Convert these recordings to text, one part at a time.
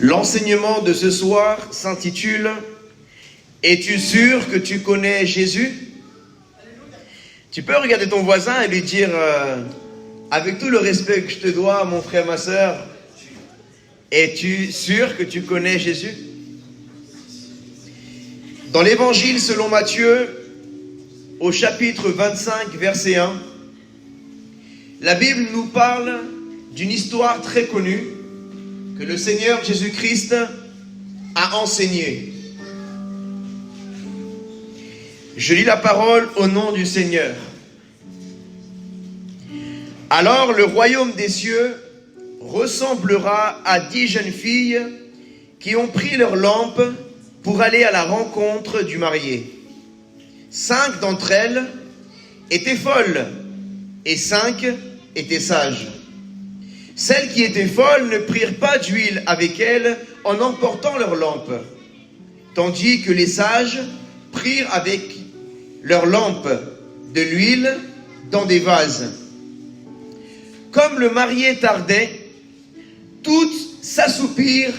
L'enseignement de ce soir s'intitule « Es-tu sûr que tu connais Jésus ?» Tu peux regarder ton voisin et lui dire avec tout le respect que je te dois, mon frère, ma sœur, es-tu sûr que tu connais Jésus? Dans l'évangile selon Matthieu, au chapitre 25, verset 1, la Bible nous parle d'une histoire très connue que le Seigneur Jésus-Christ a enseignée. Je lis la parole au nom du Seigneur. Alors le royaume des cieux ressemblera à 10 jeunes filles qui ont pris leur lampe pour aller à la rencontre du marié. 5 d'entre elles étaient folles et 5 étaient sages. Celles qui étaient folles ne prirent pas d'huile avec elles en emportant leur lampe, tandis que les sages prirent avec leur lampe de l'huile dans des vases. Comme le marié tardait, toutes s'assoupirent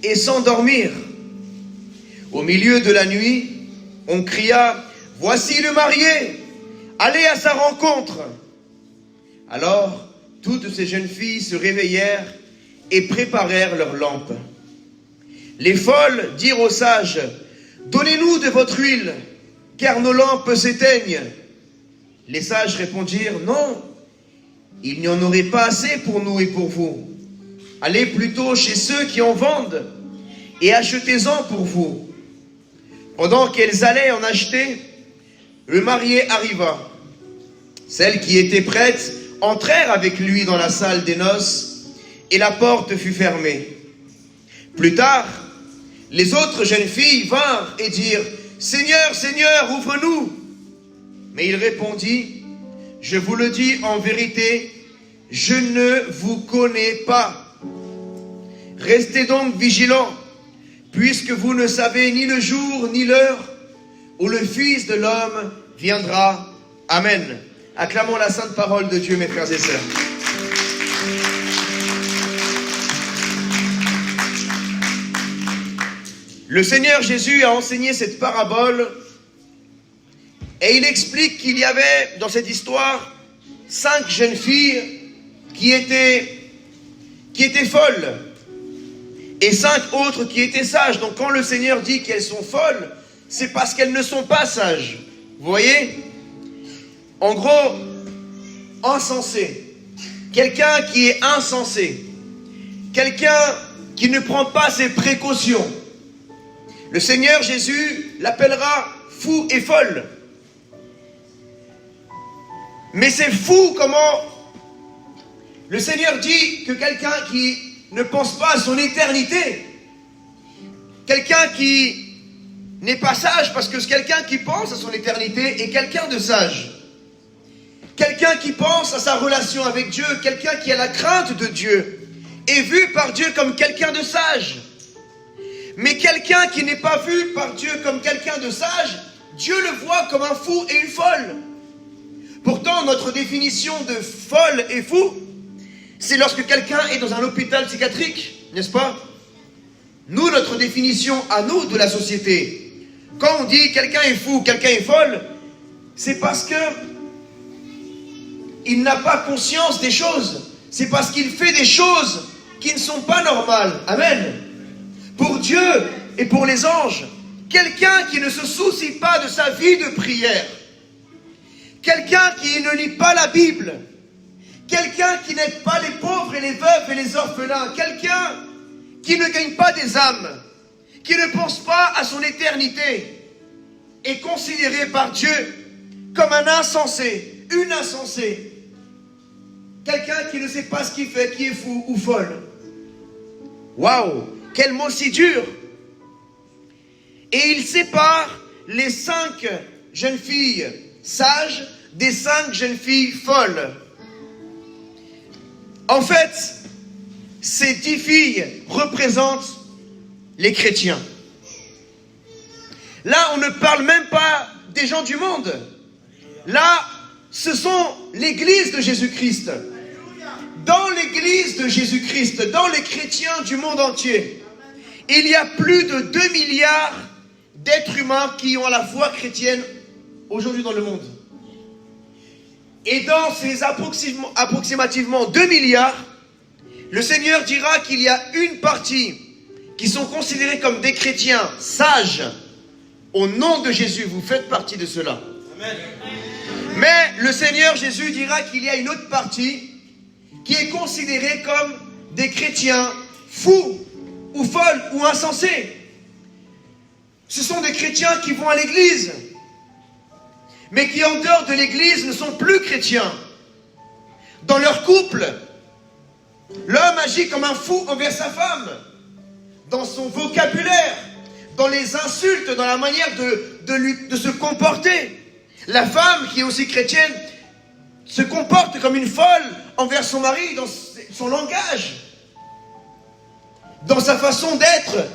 et s'endormirent. Au milieu de la nuit, on cria « Voici le marié, allez à sa rencontre !» Alors, toutes ces jeunes filles se réveillèrent et préparèrent leurs lampes. Les folles dirent aux sages « Donnez-nous de votre huile, car nos lampes s'éteignent. » Les sages répondirent « Non, il n'y en aurait pas assez pour nous et pour vous. Allez plutôt chez ceux qui en vendent et achetez-en pour vous. » Pendant qu'elles allaient en acheter, le marié arriva. Celles qui étaient prêtes entrèrent avec lui dans la salle des noces et la porte fut fermée. Plus tard, les autres jeunes filles vinrent et dirent « Seigneur, Seigneur, ouvre-nous » Mais il répondit « Je vous le dis en vérité, je ne vous connais pas. Restez donc vigilants, puisque vous ne savez ni le jour ni l'heure où le Fils de l'homme viendra. » Amen. Acclamons la sainte parole de Dieu, mes frères et sœurs. Le Seigneur Jésus a enseigné cette parabole et il explique qu'il y avait dans cette histoire 5 jeunes filles qui étaient folles et 5 autres qui étaient sages. Donc quand le Seigneur dit qu'elles sont folles, c'est parce qu'elles ne sont pas sages. Vous voyez? En gros, insensé. Quelqu'un qui est insensé. Quelqu'un qui ne prend pas ses précautions. Le Seigneur Jésus l'appellera fou et folle. Mais c'est fou comment le Seigneur dit que quelqu'un qui ne pense pas à son éternité, quelqu'un qui n'est pas sage, parce que quelqu'un qui pense à son éternité est quelqu'un de sage. Quelqu'un qui pense à sa relation avec Dieu, quelqu'un qui a la crainte de Dieu, est vu par Dieu comme quelqu'un de sage. Mais quelqu'un qui n'est pas vu par Dieu comme quelqu'un de sage, Dieu le voit comme un fou et une folle. Pourtant, notre définition de folle et fou, c'est lorsque quelqu'un est dans un hôpital psychiatrique, n'est-ce pas? Nous, notre définition à nous de la société, quand on dit quelqu'un est fou, quelqu'un est folle, c'est parce que il n'a pas conscience des choses. C'est parce qu'il fait des choses qui ne sont pas normales. Amen. Pour Dieu et pour les anges, quelqu'un qui ne se soucie pas de sa vie de prière, quelqu'un qui ne lit pas la Bible, quelqu'un qui n'aide pas les pauvres et les veuves et les orphelins, quelqu'un qui ne gagne pas des âmes, qui ne pense pas à son éternité, est considéré par Dieu comme un insensé, une insensée. Quelqu'un qui ne sait pas ce qu'il fait, qui est fou ou folle. Waouh, quel mot si dur! Et il sépare les 5 jeunes filles sages des 5 jeunes filles folles. En fait, ces 10 filles représentent les chrétiens. Là, on ne parle même pas des gens du monde. Là, ce sont l'église de Jésus-Christ. Dans l'église de Jésus-Christ, dans les chrétiens du monde entier, il y a plus de 2 milliards d'êtres humains qui ont la foi chrétienne aujourd'hui dans le monde. Et dans ces approximativement 2 milliards, le Seigneur dira qu'il y a une partie qui sont considérés comme des chrétiens sages. Au nom de Jésus, vous faites partie de cela. Amen. Mais le Seigneur Jésus dira qu'il y a une autre partie qui est considérée comme des chrétiens fous ou folles ou insensés. Ce sont des chrétiens qui vont à l'église, mais qui en dehors de l'église ne sont plus chrétiens. Dans leur couple, l'homme agit comme un fou envers sa femme, dans son vocabulaire, dans les insultes, dans la manière de se comporter. La femme, qui est aussi chrétienne, se comporte comme une folle envers son mari, dans son langage, dans sa façon d'être,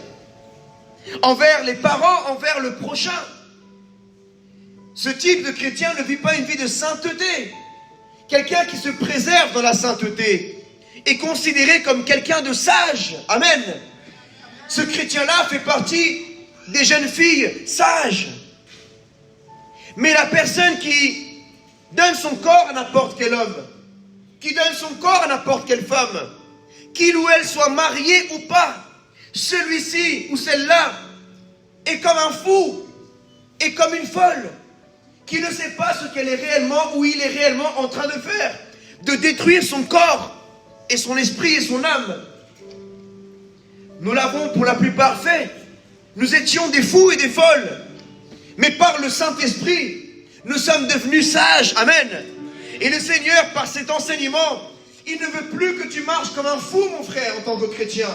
envers les parents, envers le prochain. Ce type de chrétien ne vit pas une vie de sainteté. Quelqu'un qui se préserve dans la sainteté est considéré comme quelqu'un de sage. Amen. Ce chrétien-là fait partie des jeunes filles sages. Mais la personne qui donne son corps à n'importe quel homme, qui donne son corps à n'importe quelle femme, qu'il ou elle soit marié ou pas, celui-ci ou celle-là est comme un fou, est comme une folle, qui ne sait pas ce qu'elle est réellement ou il est réellement en train de faire, de détruire son corps et son esprit et son âme. Nous l'avons pour la plupart fait. Nous étions des fous et des folles. Mais par le Saint-Esprit, nous sommes devenus sages. Amen. Et le Seigneur, par cet enseignement, il ne veut plus que tu marches comme un fou, mon frère, en tant que chrétien,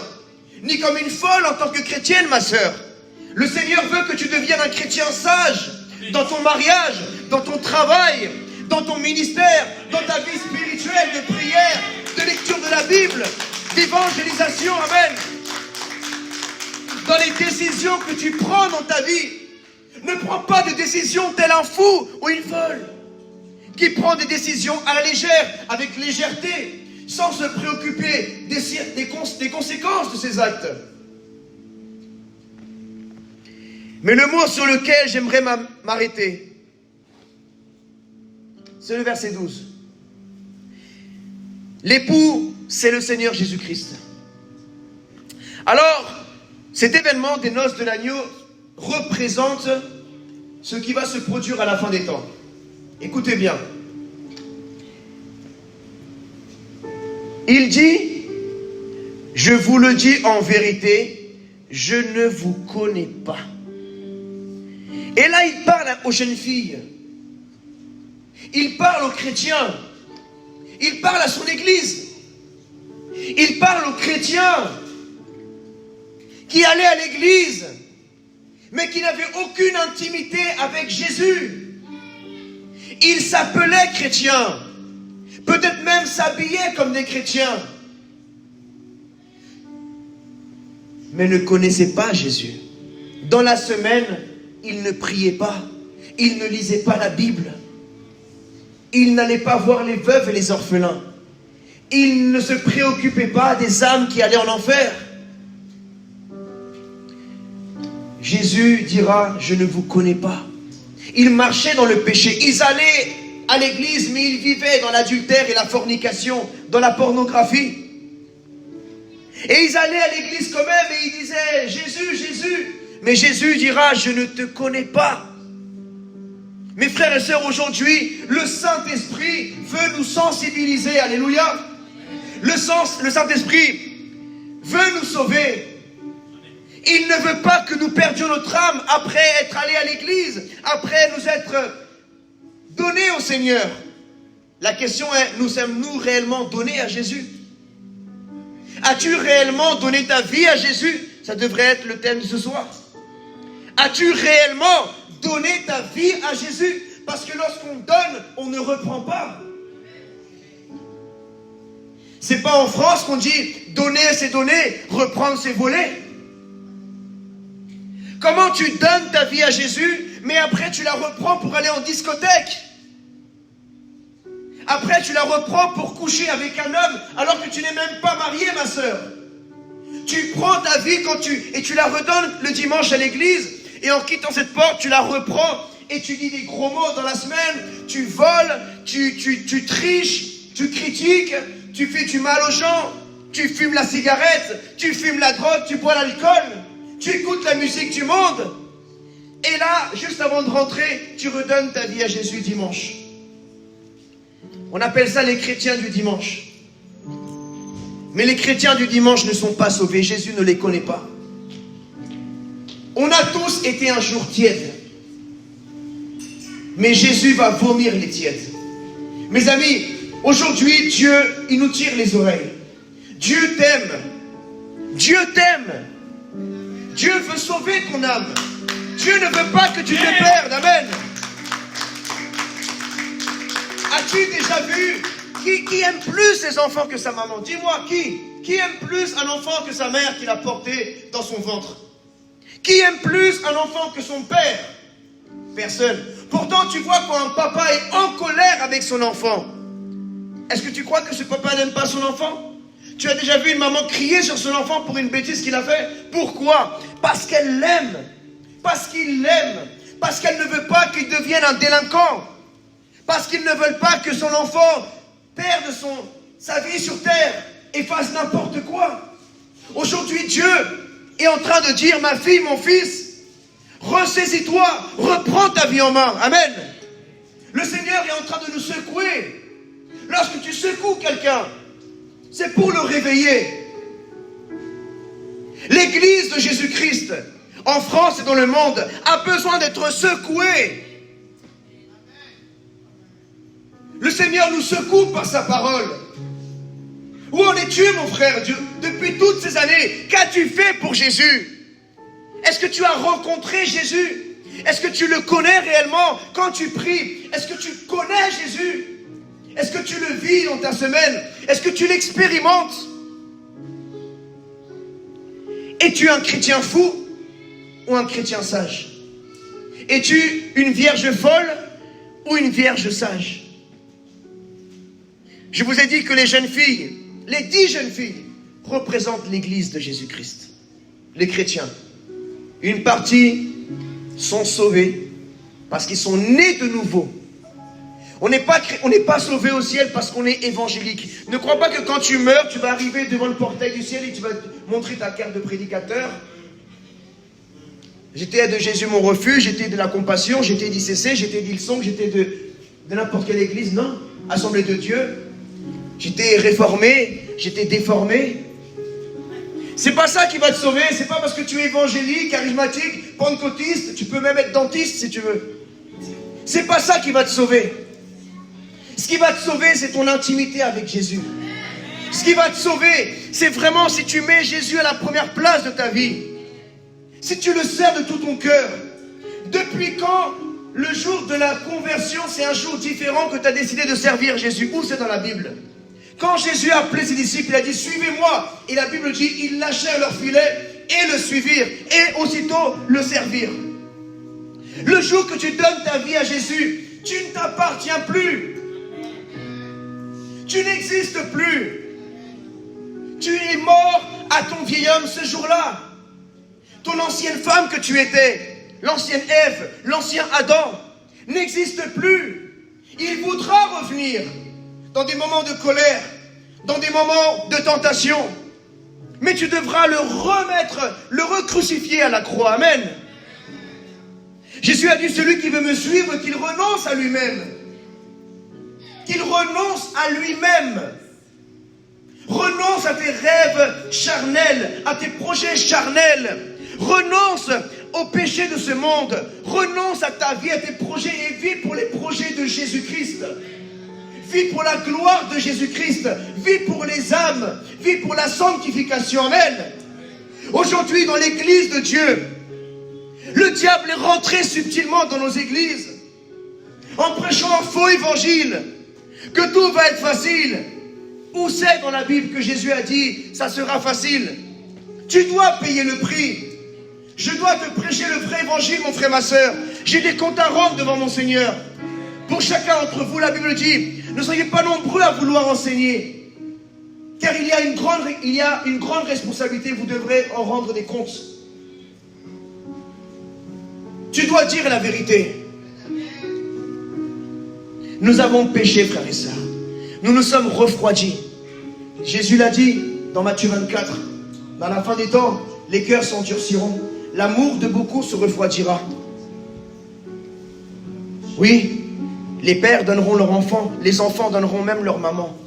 ni comme une folle en tant que chrétienne, ma sœur. Le Seigneur veut que tu deviennes un chrétien sage dans ton mariage, dans ton travail, dans ton ministère, dans ta vie spirituelle de prière, de lecture de la Bible, d'évangélisation. Amen. Dans les décisions que tu prends dans ta vie, ne prends pas de décisions tel un fou ou une folle qui prend des décisions à la légère, avec légèreté, sans se préoccuper des conséquences de ses actes. Mais le mot sur lequel j'aimerais m'arrêter, c'est le verset 12. L'époux, c'est le Seigneur Jésus-Christ. Alors, cet événement des noces de l'agneau représente ce qui va se produire à la fin des temps. Écoutez bien. Il dit, je vous le dis en vérité, je ne vous connais pas. Et là, il parle aux jeunes filles. Il parle aux chrétiens. Il parle à son église. Il parle aux chrétiens qui allaient à l'église, mais qui n'avaient aucune intimité avec Jésus. Ils s'appelaient chrétiens, peut-être même s'habillaient comme des chrétiens, mais ne connaissaient pas Jésus. Dans la semaine, ils ne priaient pas, ils ne lisaient pas la Bible, ils n'allaient pas voir les veuves et les orphelins, ils ne se préoccupaient pas des âmes qui allaient en enfer. Jésus dira, je ne vous connais pas. Ils marchaient dans le péché. Ils allaient à l'église, mais ils vivaient dans l'adultère et la fornication, dans la pornographie. Et ils allaient à l'église quand même et ils disaient, Jésus, Jésus. Mais Jésus dira, je ne te connais pas. Mes frères et sœurs, aujourd'hui, le Saint-Esprit veut nous sensibiliser. Alléluia. Le Saint-Esprit veut nous sauver. Il ne veut pas que nous perdions notre âme après être allés à l'église, après nous être donnés au Seigneur. La question est, nous sommes-nous réellement donnés à Jésus? As-tu réellement donné ta vie à Jésus? Ça devrait être le thème de ce soir. As-tu réellement donné ta vie à Jésus? Parce que lorsqu'on donne, on ne reprend pas. C'est pas en France qu'on dit donner c'est donner, reprendre c'est voler. Comment tu donnes ta vie à Jésus, mais après tu la reprends pour aller en discothèque? Après tu la reprends pour coucher avec un homme alors que tu n'es même pas marié, ma sœur. Tu prends ta vie et tu la redonnes le dimanche à l'église, et en quittant cette porte, tu la reprends, et tu dis des gros mots dans la semaine, tu voles, tu triches, tu critiques, tu fais du mal aux gens, tu fumes la cigarette, tu fumes la drogue, tu bois l'alcool, tu écoutes la musique du monde. Et là, juste avant de rentrer, tu redonnes ta vie à Jésus dimanche. On appelle ça les chrétiens du dimanche. Mais les chrétiens du dimanche ne sont pas sauvés. Jésus ne les connaît pas. On a tous été un jour tièdes. Mais Jésus va vomir les tièdes. Mes amis, aujourd'hui, Dieu, il nous tire les oreilles. Dieu t'aime. Dieu t'aime. Dieu veut sauver ton âme. Dieu ne veut pas que tu te perdes. Amen. As-tu déjà vu qui aime plus ses enfants que sa maman? Dis-moi, qui aime plus un enfant que sa mère qui l'a porté dans son ventre? Qui aime plus un enfant que son père? Personne. Pourtant, tu vois quand un papa est en colère avec son enfant, est-ce que tu crois que ce papa n'aime pas son enfant? Tu as déjà vu une maman crier sur son enfant pour une bêtise qu'il a fait? Pourquoi? Parce qu'elle l'aime. Parce qu'il l'aime. Parce qu'elle ne veut pas qu'il devienne un délinquant. Parce qu'ils ne veulent pas que son enfant perde sa vie sur terre et fasse n'importe quoi. Aujourd'hui, Dieu est en train de dire, ma fille, mon fils, ressaisis-toi, reprends ta vie en main. Amen. Le Seigneur est en train de nous secouer. Lorsque tu secoues quelqu'un, c'est pour le réveiller. L'Église de Jésus-Christ, en France et dans le monde, a besoin d'être secouée. Le Seigneur nous secoue par sa parole. Où en es-tu, mon frère Dieu, depuis toutes ces années? Qu'as-tu fait pour Jésus? Est-ce que tu as rencontré Jésus? Est-ce que tu le connais réellement quand tu pries? Est-ce que tu connais Jésus? Est-ce que tu le vis dans ta semaine? Est-ce que tu l'expérimentes? Es-tu un chrétien fou ou un chrétien sage? Es-tu une vierge folle ou une vierge sage? Je vous ai dit que les jeunes filles, les 10 jeunes filles, représentent l'Église de Jésus-Christ. Les chrétiens. Une partie sont sauvés parce qu'ils sont nés de nouveau. On n'est pas sauvés au ciel parce qu'on est évangélique. Ne crois pas que quand tu meurs, tu vas arriver devant le portail du ciel et tu vas montrer ta carte de prédicateur. J'étais de Jésus mon refuge, j'étais de la compassion, j'étais d'ICC, j'étais d'Hillsong, j'étais de n'importe quelle église. Non, Assemblée de Dieu. J'étais réformé, j'étais déformé. C'est pas ça qui va te sauver. C'est pas parce que tu es évangélique, charismatique, pentecôtiste, tu peux même être dentiste si tu veux. C'est pas ça qui va te sauver. Ce qui va te sauver, c'est ton intimité avec Jésus. Ce qui va te sauver, c'est vraiment si tu mets Jésus à la première place de ta vie. Si tu le sers de tout ton cœur. Depuis quand le jour de la conversion, c'est un jour différent que tu as décidé de servir Jésus? Où c'est dans la Bible? Quand Jésus a appelé ses disciples, il a dit, suivez-moi. Et la Bible dit, ils lâchèrent leur filet et le suivirent. Et aussitôt le servirent. Le jour que tu donnes ta vie à Jésus, tu ne t'appartiens plus. Tu n'existes plus. Tu es mort à ton vieil homme ce jour-là. Ton ancienne femme que tu étais, l'ancienne Ève, l'ancien Adam, n'existe plus. Il voudra revenir dans des moments de colère, dans des moments de tentation. Mais tu devras le remettre, le recrucifier à la croix. Amen. Jésus a dit, celui qui veut me suivre, qu'il renonce à lui-même. Qu'il renonce à lui-même. Renonce à tes rêves charnels, à tes projets charnels. Renonce au péché de ce monde. Renonce à ta vie, à tes projets et vis pour les projets de Jésus-Christ. Vis pour la gloire de Jésus-Christ. Vis pour les âmes. Vis pour la sanctification. Amen. Aujourd'hui, dans l'église de Dieu, le diable est rentré subtilement dans nos églises en prêchant un faux évangile, que tout va être facile. Où c'est dans la Bible que Jésus a dit, ça sera facile? Tu dois payer le prix. Je dois te prêcher le vrai évangile, mon frère, ma soeur. J'ai des comptes à rendre devant mon Seigneur. Pour chacun d'entre vous, la Bible dit, ne soyez pas nombreux à vouloir enseigner. Car il y a une grande responsabilité, vous devrez en rendre des comptes. Tu dois dire la vérité. Nous avons péché, frères et sœurs. Nous nous sommes refroidis. Jésus l'a dit dans Matthieu 24. Dans la fin des temps, les cœurs s'endurciront. L'amour de beaucoup se refroidira. Oui, les pères donneront leurs enfants. Les enfants donneront même leur maman.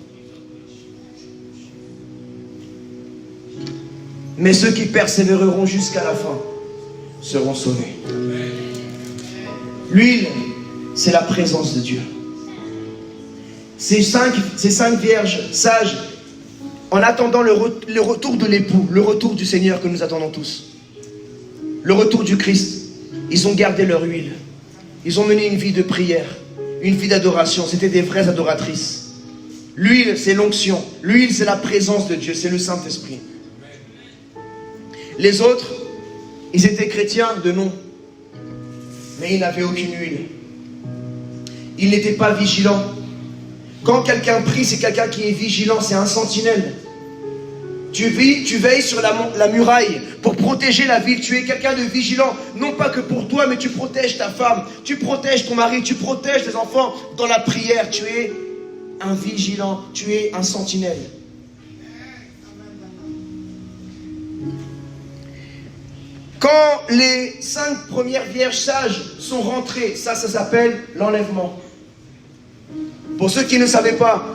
Mais ceux qui persévéreront jusqu'à la fin seront sauvés. L'huile, c'est la présence de Dieu. Ces cinq vierges sages, en attendant le retour de l'époux, le retour du Seigneur que nous attendons tous, le retour du Christ, ils ont gardé leur huile. Ils ont mené une vie de prière, une vie d'adoration. C'était des vraies adoratrices. L'huile, c'est l'onction. L'huile, c'est la présence de Dieu, c'est le Saint-Esprit. Les autres, ils étaient chrétiens de nom, mais ils n'avaient aucune huile. Ils n'étaient pas vigilants. Quand quelqu'un prie, c'est quelqu'un qui est vigilant, c'est un sentinelle. Tu veilles sur la muraille pour protéger la ville. Tu es quelqu'un de vigilant, non pas que pour toi, mais tu protèges ta femme, tu protèges ton mari, tu protèges tes enfants. Dans la prière, tu es un vigilant, tu es un sentinelle. Quand les 5 premières vierges sages sont rentrées, ça s'appelle l'enlèvement. Pour ceux qui ne savaient pas,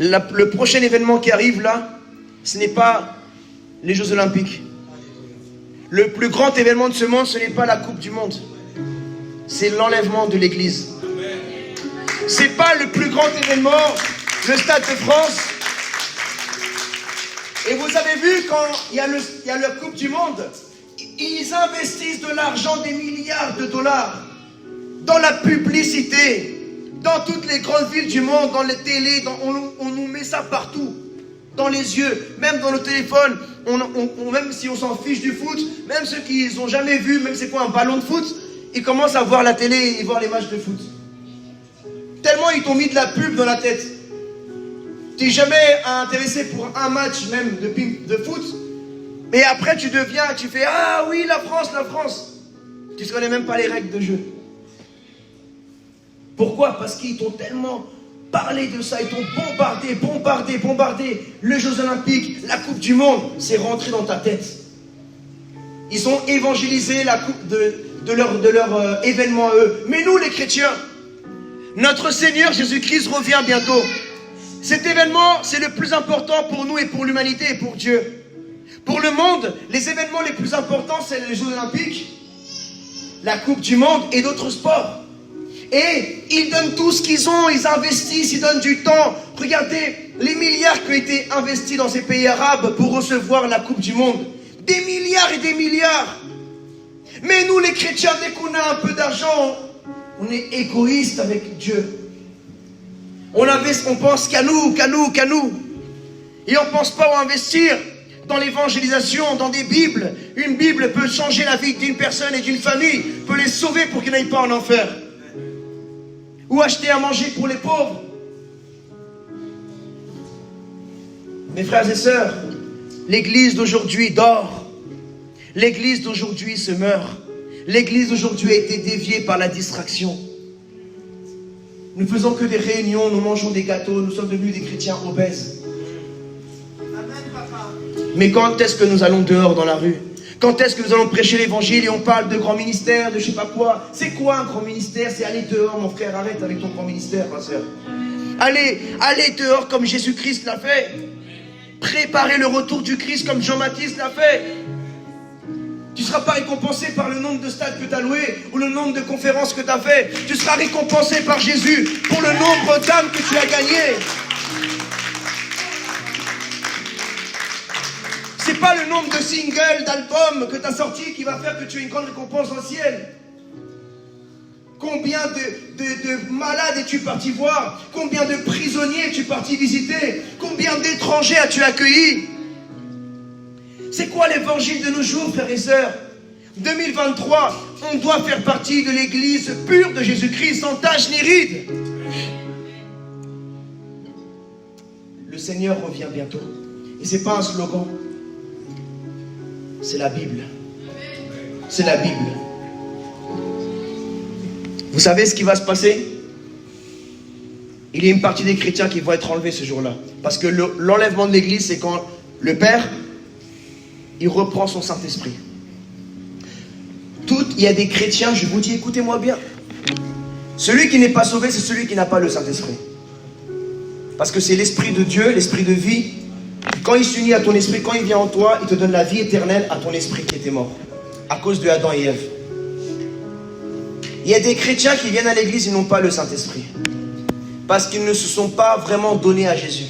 le prochain événement qui arrive là, ce n'est pas les Jeux Olympiques. Le plus grand événement de ce monde, ce n'est pas la Coupe du Monde. C'est l'enlèvement de l'Église. Ce n'est pas le plus grand événement, le Stade de France. Et vous avez vu, quand il y a la Coupe du Monde, ils investissent de l'argent, des milliards de dollars, dans la publicité, dans toutes les grandes villes du monde, dans les télés, on nous met ça partout, dans les yeux, même dans nos téléphones, même si on s'en fiche du foot, même ceux qui n'ont jamais vu, même c'est quoi un ballon de foot, ils commencent à voir la télé et voir les matchs de foot. Tellement ils t'ont mis de la pub dans la tête. Tu n'es jamais intéressé pour un match même de foot, mais après tu fais « Ah oui, la France !» Tu ne connais même pas les règles de jeu. Pourquoi? Parce qu'ils t'ont tellement parlé de ça, ils t'ont bombardé. Les Jeux Olympiques, la Coupe du Monde, c'est rentré dans ta tête. Ils ont évangélisé la coupe de leur événement à eux. Mais nous, les chrétiens, notre Seigneur Jésus-Christ revient bientôt. Cet événement, c'est le plus important pour nous et pour l'humanité et pour Dieu. Pour le monde, les événements les plus importants, c'est les Jeux Olympiques, la Coupe du Monde et d'autres sports. Et ils donnent tout ce qu'ils ont, ils investissent, ils donnent du temps. Regardez les milliards qui ont été investis dans ces pays arabes pour recevoir la Coupe du Monde. Des milliards et des milliards. Mais nous, les chrétiens, dès qu'on a un peu d'argent, on est égoïste avec Dieu. On pense qu'à nous. Et on ne pense pas à investir dans l'évangélisation, dans des Bibles. Une Bible peut changer la vie d'une personne et d'une famille, peut les sauver pour qu'ils n'aillent pas en enfer. Ou acheter à manger pour les pauvres. Mes frères et sœurs, l'église d'aujourd'hui dort. L'église d'aujourd'hui se meurt. L'église d'aujourd'hui a été déviée par la distraction. Nous ne faisons que des réunions, nous mangeons des gâteaux, nous sommes devenus des chrétiens obèses. Amen, papa. Mais quand est-ce que nous allons dehors dans la rue? Quand est-ce que nous allons prêcher l'évangile et on parle de grand ministère, de je sais pas quoi? C'est quoi un grand ministère? C'est aller dehors, mon frère, arrête avec ton grand ministère, ma soeur. Allez dehors comme Jésus-Christ l'a fait. Préparez le retour du Christ comme Jean-Baptiste l'a fait. Tu ne seras pas récompensé par le nombre de stades que tu as loués ou le nombre de conférences que tu as fait. Tu seras récompensé par Jésus pour le nombre d'âmes que tu as gagnées. C'est pas le nombre de singles, d'albums que tu as sortis qui va faire que tu aies une grande récompense dans le ciel. Combien de malades es-tu parti voir? Combien de prisonniers es-tu parti visiter? Combien d'étrangers as-tu accueillis? C'est quoi l'évangile de nos jours, frères et sœurs? 2023, on doit faire partie de l'église pure de Jésus-Christ, sans tache ni ride. Seigneur revient bientôt. Et ce n'est pas un slogan. C'est la Bible. C'est la Bible. Vous savez ce qui va se passer? Il y a une partie des chrétiens qui vont être enlevés ce jour-là. Parce que l'enlèvement de l'église, c'est quand le Père, il reprend son Saint-Esprit. Il y a des chrétiens, je vous dis, écoutez-moi bien. Celui qui n'est pas sauvé, c'est celui qui n'a pas le Saint-Esprit. Parce que c'est l'Esprit de Dieu, l'Esprit de vie. Quand il s'unit à ton esprit, quand il vient en toi, il te donne la vie éternelle à ton esprit qui était mort. À cause de Adam et Ève. Il y a des chrétiens qui viennent à l'église, ils n'ont pas le Saint-Esprit. Parce qu'ils ne se sont pas vraiment donnés à Jésus.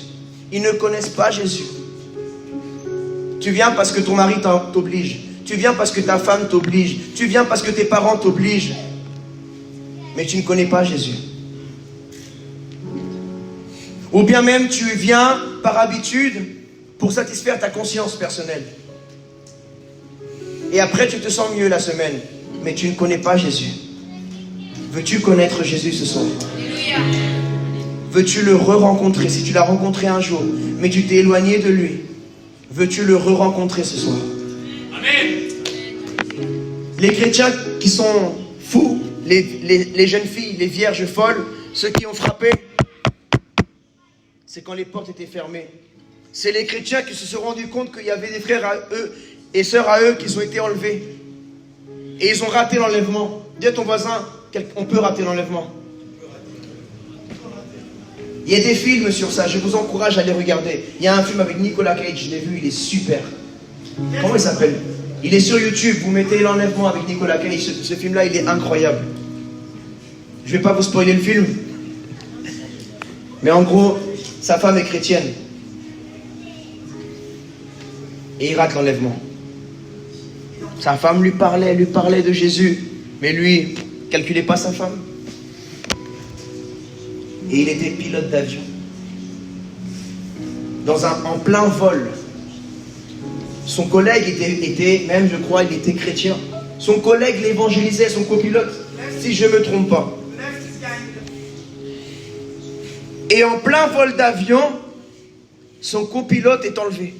Ils ne connaissent pas Jésus. Tu viens parce que ton mari t'oblige. Tu viens parce que ta femme t'oblige. Tu viens parce que tes parents t'obligent. Mais tu ne connais pas Jésus. Ou bien même tu viens par habitude pour satisfaire ta conscience personnelle. Et après tu te sens mieux la semaine. Mais tu ne connais pas Jésus. Veux-tu connaître Jésus ce soir? Veux-tu le re-rencontrer? Si tu l'as rencontré un jour, mais tu t'es éloigné de lui, veux-tu le re-rencontrer ce soir? Amen. Les chrétiens qui sont fous, les jeunes filles, les vierges folles, ceux qui ont frappé, c'est quand les portes étaient fermées. C'est les chrétiens qui se sont rendus compte qu'il y avait des frères à eux et sœurs à eux qui ont été enlevés. Et ils ont raté l'enlèvement. Dis à ton voisin, on peut rater l'enlèvement. Il y a des films sur ça, je vous encourage à les regarder. Il y a un film avec Nicolas Cage, je l'ai vu, il est super. Comment il s'appelle? Il est sur YouTube, vous mettez l'enlèvement avec Nicolas Cage, ce film-là, il est incroyable. Je ne vais pas vous spoiler le film. Mais en gros, sa femme est chrétienne. Et il rate l'enlèvement. Sa femme lui parlait de Jésus. Mais lui, ne calculait pas sa femme. Et il était pilote d'avion. En plein vol. Son collègue était, même je crois, il était chrétien. Son collègue l'évangélisait, son copilote, si je ne me trompe pas. Et en plein vol d'avion, son copilote est enlevé.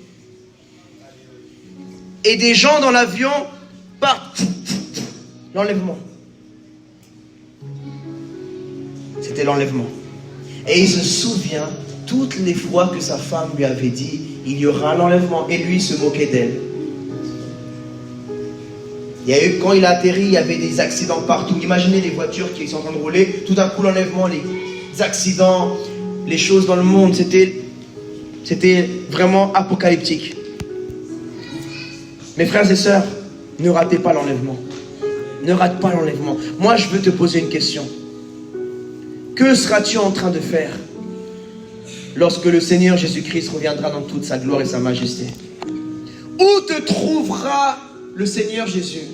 Et des gens dans l'avion partent. L'enlèvement. C'était l'enlèvement. Et il se souvient toutes les fois que sa femme lui avait dit il y aura l'enlèvement, et lui se moquait d'elle. Il y a eu, quand il a atterri, il y avait des accidents partout. Imaginez les voitures qui sont en train de rouler, tout d'un coup l'enlèvement, les accidents, les choses dans le monde, c'était vraiment apocalyptique. Mes frères et sœurs, ne ratez pas l'enlèvement. Ne rate pas l'enlèvement. Moi, je veux te poser une question. Que seras-tu en train de faire lorsque le Seigneur Jésus-Christ reviendra dans toute sa gloire et sa majesté? Où te trouvera le Seigneur Jésus?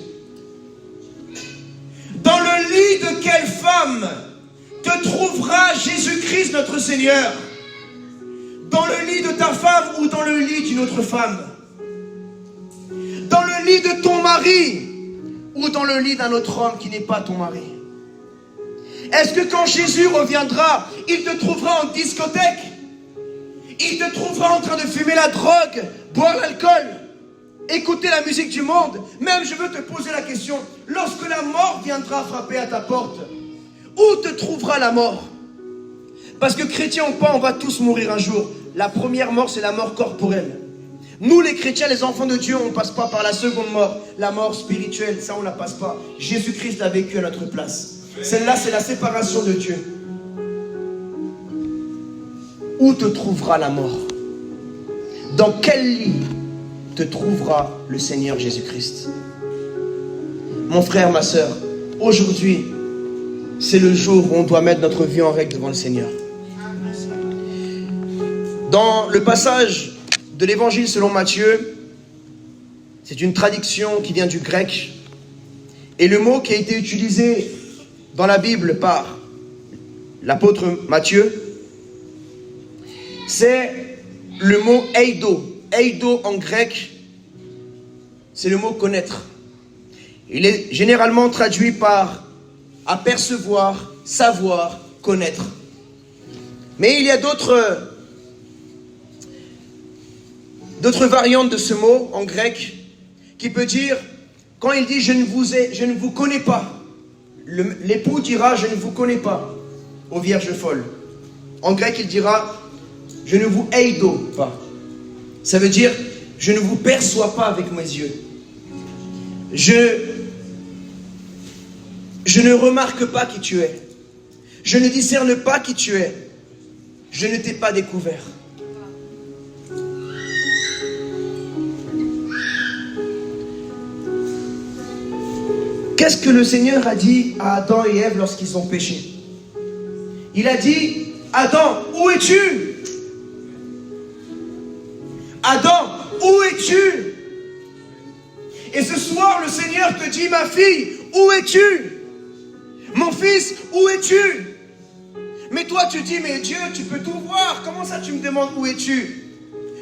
Dans le lit de quelle femme te trouvera Jésus-Christ notre Seigneur? Dans le lit de ta femme ou dans le lit d'une autre femme? Dans le lit de ton mari ou dans le lit d'un autre homme qui n'est pas ton mari? Est-ce que quand Jésus reviendra, il te trouvera en discothèque? Il te trouvera en train de fumer la drogue, boire l'alcool, écouter la musique du monde? Même je veux te poser la question, lorsque la mort viendra frapper à ta porte, où te trouvera la mort? Parce que chrétien ou pas, on va tous mourir un jour. La première mort, c'est la mort corporelle. Nous les chrétiens, les enfants de Dieu, on ne passe pas par la seconde mort, la mort spirituelle, ça on ne la passe pas. Jésus-Christ l'a vécu à notre place. Celle-là, c'est la séparation de Dieu. Où te trouvera la mort? Dans quel lit te trouvera le Seigneur Jésus-Christ? Mon frère, ma sœur, aujourd'hui, c'est le jour où on doit mettre notre vie en règle devant le Seigneur. Dans le passage de l'évangile selon Matthieu, c'est une traduction qui vient du grec. Et le mot qui a été utilisé dans la Bible par l'apôtre Matthieu, c'est le mot eido. Eido en grec, c'est le mot connaître. Il est généralement traduit par apercevoir, savoir, connaître. Mais il y a d'autres d'autres variantes de ce mot en grec qui peut dire, quand il dit je ne vous connais pas, l'époux dira je ne vous connais pas aux vierges folles. En grec il dira je ne vous eido pas. Ça veut dire je ne vous perçois pas avec mes yeux. Je ne remarque pas qui tu es. Je ne discerne pas qui tu es. Je ne t'ai pas découvert. Qu'est-ce que le Seigneur a dit à Adam et Ève lorsqu'ils ont péché? Il a dit, Adam, où es-tu? Adam, où es-tu? Et ce soir, le Seigneur te dit, ma fille, où es-tu? Mon fils, où es-tu? Mais toi, tu dis, mais Dieu, tu peux tout voir. Comment ça, tu me demandes où es-tu?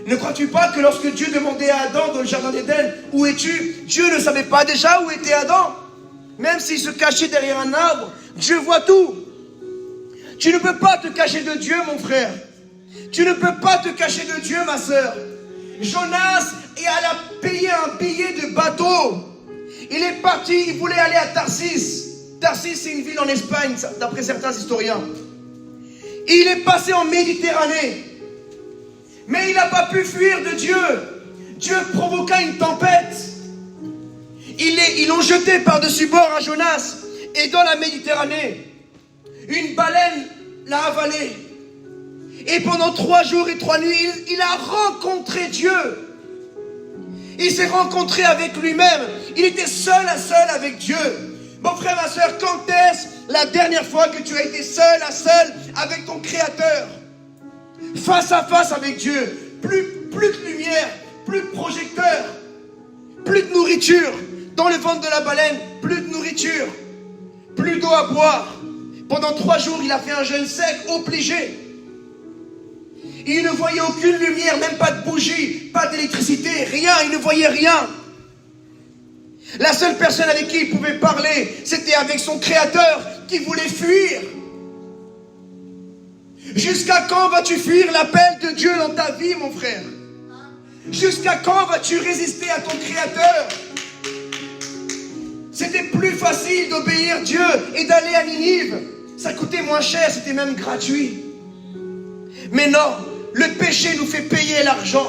Ne crois-tu pas que lorsque Dieu demandait à Adam dans le jardin d'Éden, où es-tu? Dieu ne savait pas déjà où était Adam. Même s'il se cachait derrière un arbre, Dieu voit tout. Tu ne peux pas te cacher de Dieu, mon frère. Tu ne peux pas te cacher de Dieu, ma sœur. Jonas a payé un billet de bateau. Il est parti, il voulait aller à Tarsis. Tarsis, c'est une ville en Espagne, d'après certains historiens. Il est passé en Méditerranée. Mais il n'a pas pu fuir de Dieu. Dieu provoqua une tempête. Ils l'ont jeté par-dessus bord à Jonas. Et dans la Méditerranée, une baleine l'a avalé. Et pendant 3 jours et 3 nuits, il a rencontré Dieu. Il s'est rencontré avec lui-même. Il était seul à seul avec Dieu. Mon frère, ma soeur, quand est-ce la dernière fois que tu as été seul à seul avec ton Créateur? Face à face avec Dieu. Plus de lumière, plus de projecteur, plus de nourriture. Dans le ventre de la baleine, plus de nourriture, plus d'eau à boire. Pendant 3 jours, il a fait un jeûne sec, obligé. Il ne voyait aucune lumière, même pas de bougie, pas d'électricité, rien, il ne voyait rien. La seule personne avec qui il pouvait parler, c'était avec son Créateur qui voulait fuir. Jusqu'à quand vas-tu fuir l'appel de Dieu dans ta vie, mon frère? Jusqu'à quand vas-tu résister à ton Créateur? C'était plus facile d'obéir Dieu et d'aller à Ninive. Ça coûtait moins cher, c'était même gratuit. Mais non, le péché nous fait payer l'argent.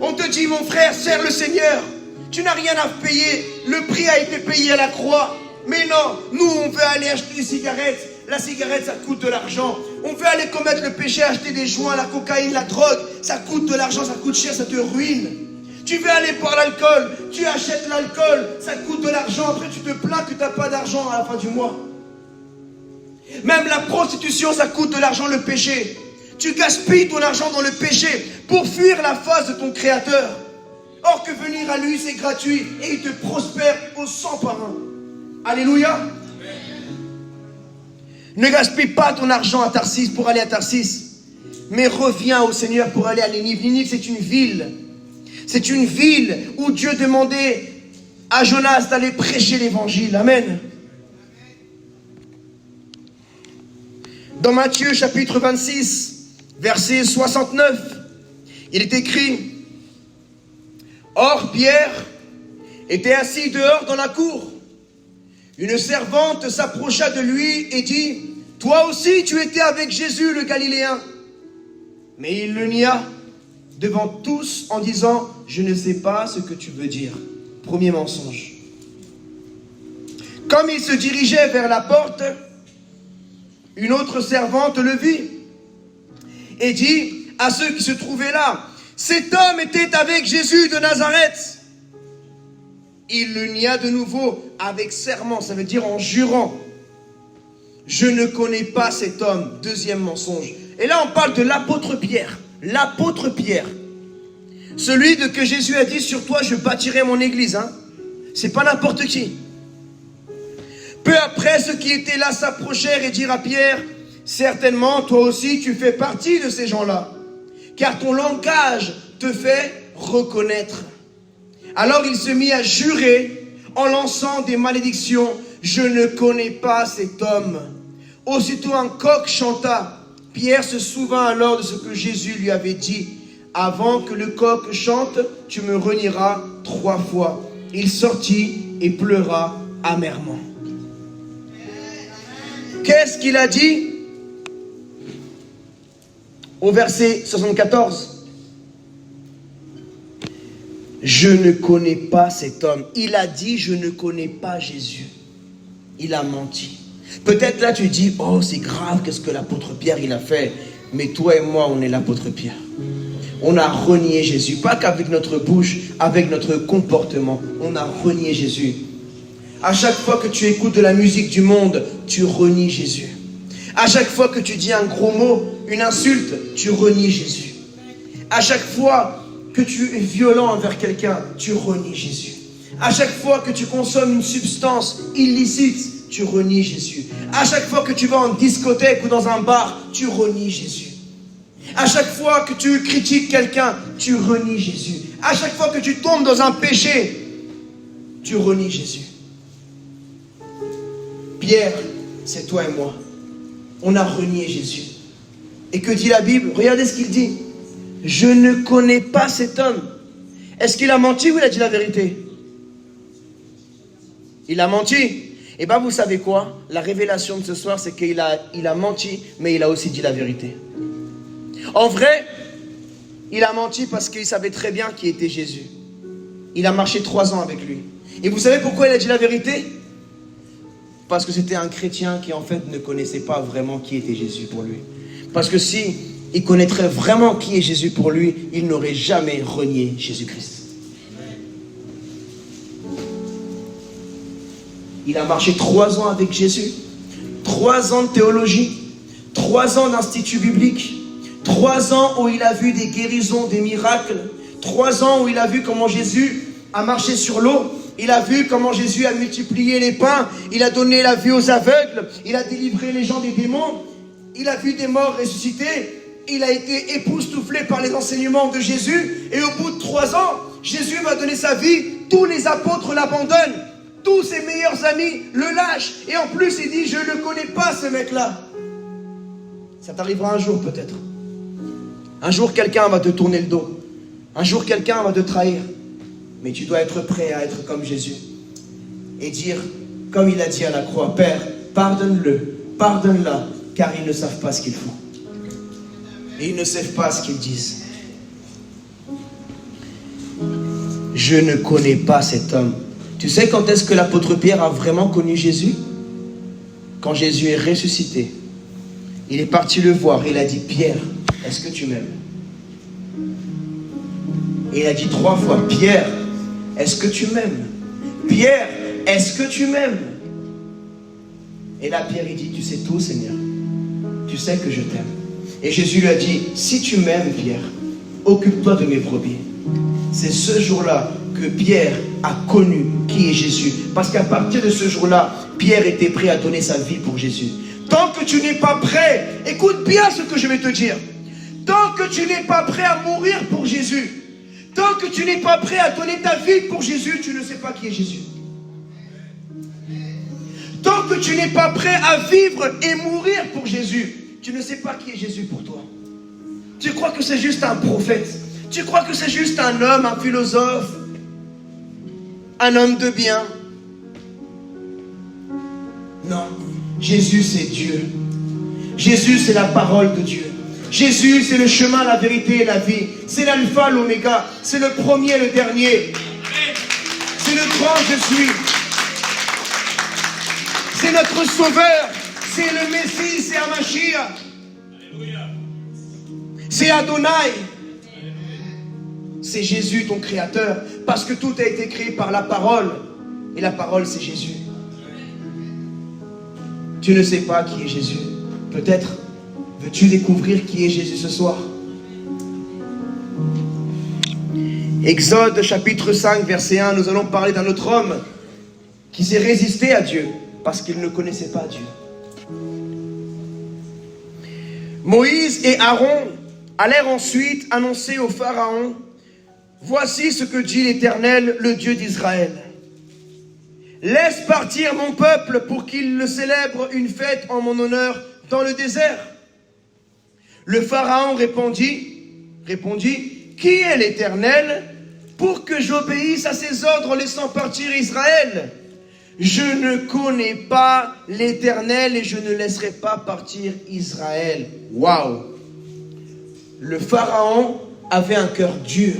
On te dit, mon frère, sers le Seigneur. Tu n'as rien à payer. Le prix a été payé à la croix. Mais non, nous, on veut aller acheter des cigarettes. La cigarette, ça coûte de l'argent. On veut aller commettre le péché, acheter des joints, la cocaïne, la drogue. Ça coûte de l'argent, ça coûte cher, ça te ruine. Tu veux aller boire l'alcool, tu achètes l'alcool, ça coûte de l'argent. Après, tu te plains que tu n'as pas d'argent à la fin du mois. Même la prostitution, ça coûte de l'argent, le péché. Tu gaspilles ton argent dans le péché pour fuir la face de ton Créateur. Or que venir à lui, c'est gratuit et il te prospère au 100 par 1. Alléluia. Ne gaspille pas ton argent à Tarsis pour aller à Tarsis, mais reviens au Seigneur pour aller à Ninive. Ninive, c'est une ville. C'est une ville où Dieu demandait à Jonas d'aller prêcher l'évangile. Amen. Dans Matthieu chapitre 26, verset 69, il est écrit: Or Pierre était assis dehors dans la cour. Une servante s'approcha de lui et dit: Toi aussi tu étais avec Jésus le Galiléen. Mais il le nia devant tous en disant: Je ne sais pas ce que tu veux dire. Premier mensonge. Comme il se dirigeait vers la porte, une autre servante le vit et dit à ceux qui se trouvaient là: Cet homme était avec Jésus de Nazareth. Il le nia de nouveau avec serment, ça veut dire en jurant: Je ne connais pas cet homme. Deuxième mensonge. Et là on parle de l'apôtre Pierre. L'apôtre Pierre, celui de que Jésus a dit: Sur toi je bâtirai mon église. C'est pas n'importe qui. Peu après, ceux qui étaient là s'approchèrent et dirent à Pierre: Certainement toi aussi tu fais partie de ces gens-là, car ton langage te fait reconnaître. Alors il se mit à jurer en lançant des malédictions: Je ne connais pas cet homme. Aussitôt un coq chanta. Pierre se souvint alors de ce que Jésus lui avait dit: Avant que le coq chante, tu me renieras 3 fois. Il sortit et pleura amèrement. Qu'est-ce qu'il a dit au verset 74? Je ne connais pas cet homme. Il a dit, je ne connais pas Jésus. Il a menti. Peut-être là tu dis, oh c'est grave, qu'est-ce que l'apôtre Pierre il a fait? Mais toi et moi, on est l'apôtre Pierre. On a renié Jésus. Pas qu'avec notre bouche, avec notre comportement. On a renié Jésus. À chaque fois que tu écoutes de la musique du monde, tu renies Jésus. À chaque fois que tu dis un gros mot, une insulte, tu renies Jésus. À chaque fois que tu es violent envers quelqu'un, tu renies Jésus. À chaque fois que tu consommes une substance illicite, tu renies Jésus. À chaque fois que tu vas en discothèque ou dans un bar, tu renies Jésus. À chaque fois que tu critiques quelqu'un, tu renies Jésus. À chaque fois que tu tombes dans un péché, tu renies Jésus. Pierre, c'est toi et moi. On a renié Jésus. Et que dit la Bible? Regardez ce qu'il dit. Je ne connais pas cet homme. Est-ce qu'il a menti ou il a dit la vérité? Il a menti. Et bien vous savez quoi? La révélation de ce soir, c'est qu'il a menti, mais il a aussi dit la vérité. En vrai, il a menti parce qu'il savait très bien qui était Jésus. Il a marché 3 ans avec lui. Et vous savez pourquoi il a dit la vérité? Parce que c'était un chrétien qui en fait ne connaissait pas vraiment qui était Jésus pour lui. Parce que si il connaîtrait vraiment qui est Jésus pour lui, il n'aurait jamais renié Jésus-Christ. Il a marché 3 ans avec Jésus, 3 ans de théologie, 3 ans d'institut biblique, 3 ans où il a vu des guérisons, des miracles, 3 ans où il a vu comment Jésus a marché sur l'eau, il a vu comment Jésus a multiplié les pains, il a donné la vue aux aveugles, il a délivré les gens des démons, il a vu des morts ressuscités, il a été époustouflé par les enseignements de Jésus, et au bout de 3 ans, Jésus va donner sa vie, tous les apôtres l'abandonnent, tous ses meilleurs amis le lâchent, et en plus il dit, je ne connais pas ce mec-là. Ça t'arrivera un jour peut-être. Un jour quelqu'un va te tourner le dos, un jour quelqu'un va te trahir, mais tu dois être prêt à être comme Jésus, et dire, comme il a dit à la croix, Père, pardonne-le, pardonne-la, car ils ne savent pas ce qu'ils font. Et ils ne savent pas ce qu'ils disent. Je ne connais pas cet homme. Tu sais quand est-ce que l'apôtre Pierre a vraiment connu Jésus? Quand Jésus est ressuscité. Il est parti le voir et il a dit, Pierre, est-ce que tu m'aimes? Et il a dit 3 fois, Pierre, est-ce que tu m'aimes? Pierre, est-ce que tu m'aimes? Et là Pierre il dit, tu sais tout Seigneur, tu sais que je t'aime. Et Jésus lui a dit, si tu m'aimes Pierre, occupe-toi de mes brebis. C'est ce jour-là que Pierre a connu qui est Jésus. Parce qu'à partir de ce jour-là, Pierre était prêt à donner sa vie pour Jésus. Tant que tu n'es pas prêt, écoute bien ce que je vais te dire. Tant que tu n'es pas prêt à mourir pour Jésus, tant que tu n'es pas prêt à donner ta vie pour Jésus, tu ne sais pas qui est Jésus. Tant que tu n'es pas prêt à vivre et mourir pour Jésus, tu ne sais pas qui est Jésus pour toi. Tu crois que c'est juste un prophète. Tu crois que c'est juste un homme, un philosophe, un homme de bien. Non, Jésus c'est Dieu. Jésus c'est la parole de Dieu. Jésus c'est le chemin, la vérité et la vie. C'est l'alpha, l'oméga. C'est le premier et le dernier. C'est le grand je suis. C'est notre sauveur. C'est le Messie, c'est Amashia. C'est Adonai. C'est Jésus ton créateur. Parce que tout a été créé par la parole. Et la parole c'est Jésus. Tu ne sais pas qui est Jésus. Peut-être veux-tu découvrir qui est Jésus ce soir. Exode chapitre 5 verset 1. Nous allons parler d'un autre homme qui s'est résisté à Dieu parce qu'il ne connaissait pas Dieu. Moïse et Aaron allèrent ensuite annoncer au Pharaon, voici ce que dit l'Éternel, le Dieu d'Israël. Laisse partir mon peuple pour qu'il le célèbre une fête en mon honneur dans le désert. Le Pharaon répondit, Qui est l'Éternel pour que j'obéisse à ses ordres en laissant partir Israël? Je ne connais pas l'Éternel et je ne laisserai pas partir Israël. Waouh! Le Pharaon avait un cœur dur,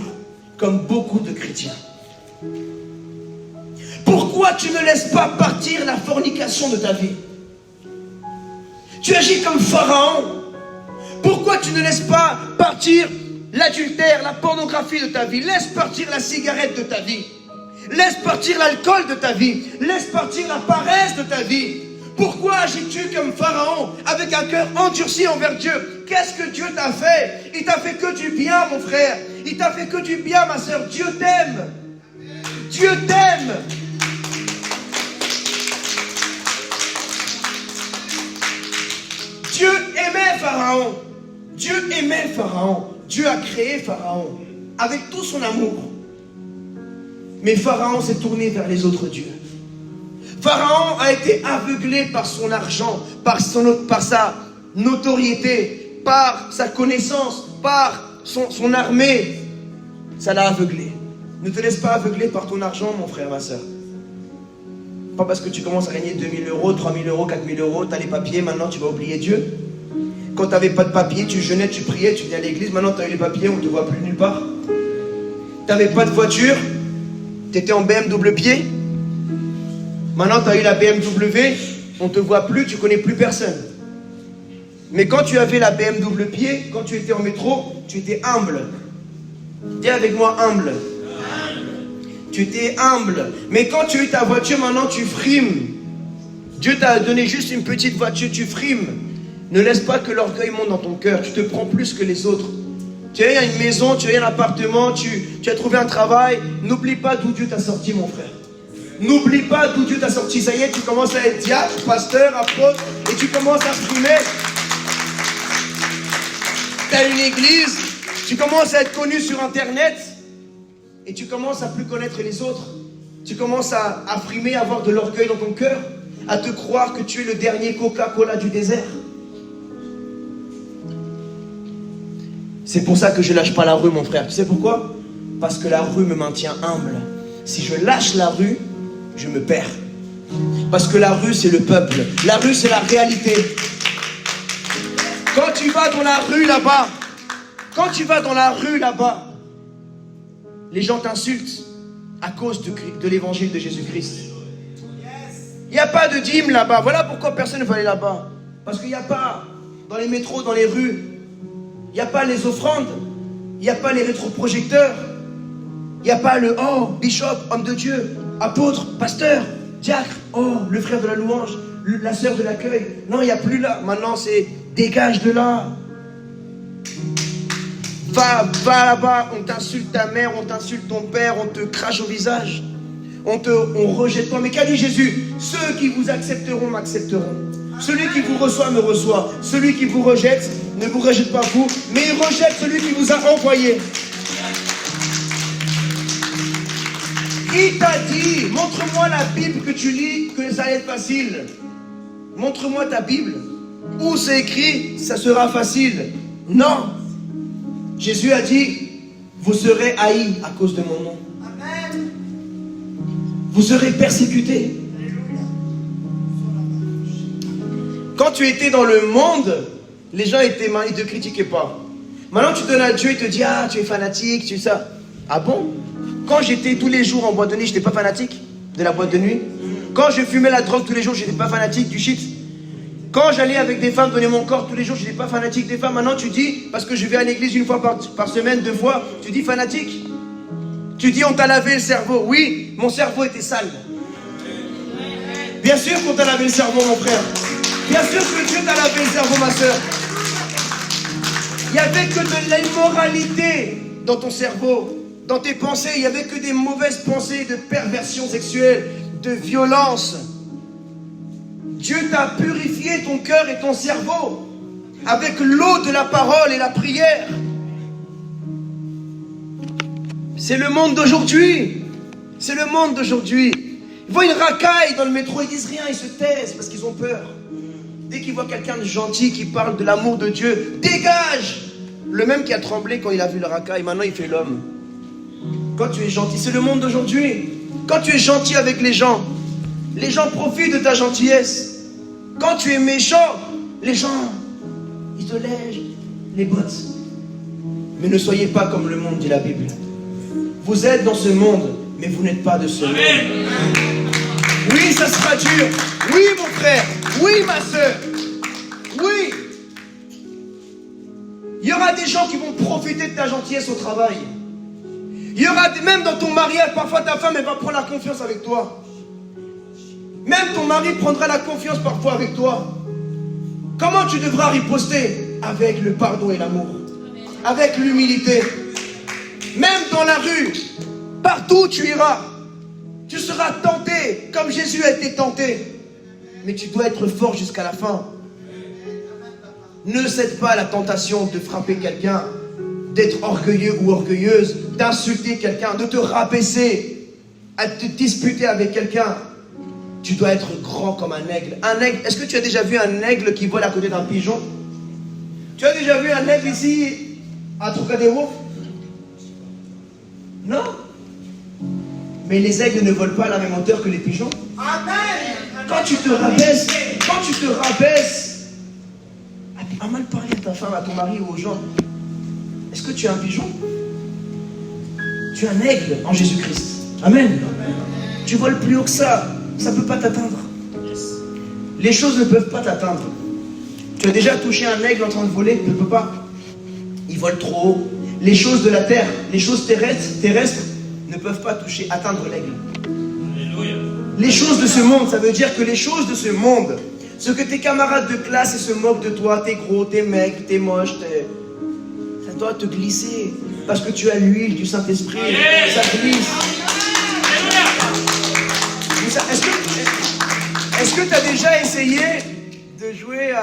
comme beaucoup de chrétiens. Pourquoi tu ne laisses pas partir la fornication de ta vie? Tu agis comme Pharaon. Pourquoi tu ne laisses pas partir l'adultère, la pornographie de ta vie? Laisse partir la cigarette de ta vie. Laisse partir l'alcool de ta vie. Laisse partir la paresse de ta vie. Pourquoi agis-tu comme Pharaon avec un cœur endurci envers Dieu? Qu'est-ce que Dieu t'a fait? Il t'a fait que du bien, mon frère. Il t'a fait que du bien, ma soeur. Dieu t'aime. Dieu t'aime. Dieu aimait Pharaon. Dieu aimait Pharaon. Dieu a créé Pharaon avec tout son amour. Mais Pharaon s'est tourné vers les autres dieux. Pharaon a été aveuglé par son argent, par sa notoriété, par sa connaissance, par son armée. Ça l'a aveuglé. Ne te laisse pas aveugler par ton argent, mon frère, ma soeur. Pas parce que tu commences à gagner 2000 euros, 3000 euros, 4000 euros, tu as les papiers, maintenant tu vas oublier Dieu. Quand tu n'avais pas de papiers, tu jeûnais, tu priais, tu viens à l'église, maintenant tu as eu les papiers, on ne te voit plus nulle part. Tu n'avais pas de voiture, tu étais en BMW pied. Maintenant tu as eu la BMW, on ne te voit plus, tu ne connais plus personne. Mais quand tu avais la BMW pied, quand tu étais en métro, tu étais humble. Dis avec moi humble. Tu étais humble. Mais quand tu as eu ta voiture, maintenant tu frimes. Dieu t'a donné juste une petite voiture, tu frimes. Ne laisse pas que l'orgueil monte dans ton cœur. Tu te prends plus que les autres. Tu as une maison, tu as un appartement, tu as trouvé un travail. N'oublie pas d'où Dieu t'a sorti, mon frère. N'oublie pas d'où Dieu t'a sorti. Ça y est, tu commences à être diacre, pasteur, apôtre, et tu commences à frimer. Tu as une église, tu commences à être connu sur Internet, et tu commences à plus connaître les autres. Tu commences à frimer, à avoir de l'orgueil dans ton cœur, à te croire que tu es le dernier Coca-Cola du désert. C'est pour ça que je lâche pas la rue, mon frère. Tu sais pourquoi? Parce que la rue me maintient humble. Si je lâche la rue, je me perds. Parce que la rue, c'est le peuple. La rue, c'est la réalité. Quand tu vas dans la rue là-bas, les gens t'insultent à cause de l'évangile de Jésus-Christ. Il n'y a pas de dîme là-bas. Voilà pourquoi personne ne veut aller là-bas. Parce qu'il n'y a pas, dans les métros, dans les rues, il n'y a pas les offrandes, il n'y a pas les rétroprojecteurs, il n'y a pas le « Oh, bishop, homme de Dieu, apôtre, pasteur, diacre, oh, le frère de la louange, la sœur de l'accueil. » Non, il n'y a plus là. Maintenant, c'est « Dégage de là. Va là-bas, on t'insulte ta mère, on t'insulte ton père, on te crache au visage. On rejette toi. » Mais qu'a dit Jésus? Ceux qui vous accepteront m'accepteront. Celui qui vous reçoit me reçoit. Celui qui vous rejette ne vous rejette pas vous, mais il rejette celui qui vous a envoyé. Il t'a dit, montre-moi la Bible que tu lis, que ça allait être facile. Montre-moi ta Bible. Où c'est écrit, ça sera facile. Non. Jésus a dit, vous serez haïs à cause de mon nom. Amen. Vous serez persécutés. Quand tu étais dans le monde, les gens ne te critiquaient pas. Maintenant, tu donnes à Dieu, il te dit, ah, tu es fanatique, tu es ça. Ah bon? Quand j'étais tous les jours en boîte de nuit, je n'étais pas fanatique de la boîte de nuit. Quand je fumais la drogue tous les jours, je n'étais pas fanatique du shit. Quand j'allais avec des femmes donner mon corps tous les jours, je n'étais pas fanatique des femmes. Maintenant, tu dis, parce que je vais à l'église une fois par semaine, 2 fois, tu dis fanatique. Tu dis, on t'a lavé le cerveau. Oui, mon cerveau était sale. Bien sûr qu'on t'a lavé le cerveau, mon frère. Bien sûr que Dieu t'a lavé le cerveau, ma soeur. Il n'y avait que de l'immoralité dans ton cerveau, dans tes pensées. Il n'y avait que des mauvaises pensées de perversion sexuelle, de violence. Dieu t'a purifié ton cœur et ton cerveau avec l'eau de la parole et la prière. C'est le monde d'aujourd'hui. C'est le monde d'aujourd'hui. Ils voient une racaille dans le métro, ils disent rien, ils se taisent parce qu'ils ont peur. Dès qu'ils voient quelqu'un de gentil qui parle de l'amour de Dieu, dégage! Le même qui a tremblé quand il a vu le racaille, maintenant il fait l'homme. Quand tu es gentil, c'est le monde d'aujourd'hui. Quand tu es gentil avec les gens profitent de ta gentillesse. Quand tu es méchant, les gens, ils te lèchent les bottes. Mais ne soyez pas comme le monde, dit la Bible. Vous êtes dans ce monde, mais vous n'êtes pas de ce monde. Oui, ça sera dur. Oui, mon frère. Oui, ma soeur. Oui. Il y aura des gens qui vont profiter de ta gentillesse au travail. Il y aura même dans ton mariage, parfois ta femme, elle va prendre la confiance avec toi. Même ton mari prendra la confiance parfois avec toi. Comment tu devras riposter? Avec le pardon et l'amour. Avec l'humilité. Même dans la rue, partout où tu iras, tu seras tenté, comme Jésus a été tenté. Mais tu dois être fort jusqu'à la fin. Ne cède pas à la tentation de frapper quelqu'un, d'être orgueilleux ou orgueilleuse, d'insulter quelqu'un, de te rabaisser, à te disputer avec quelqu'un. Tu dois être grand comme un aigle. Un aigle, est-ce que tu as déjà vu un aigle qui vole à côté d'un pigeon? Tu as déjà vu un aigle ici à Trocadéro? Non. Mais les aigles ne volent pas à la même hauteur que les pigeons. Amen. Quand tu te rabaisses, à mal parler à ta femme, à ton mari ou aux gens, est-ce que tu es un pigeon? Tu es un aigle en Jésus-Christ. Amen. Tu voles plus haut que ça. Ça ne peut pas t'atteindre. Les choses ne peuvent pas t'atteindre. Tu as déjà touché un aigle en train de voler? Il ne peut pas. Il vole trop haut. Les choses de la terre, les choses terrestres ne peuvent pas atteindre l'aigle. Les choses de ce monde, ça veut dire que les choses de ce monde, ce que tes camarades de classe se moquent de toi, t'es gros, t'es maigre, t'es moche, ça doit te glisser. Parce que tu as l'huile du Saint-Esprit. Ça glisse. Est-ce que tu as déjà essayé de jouer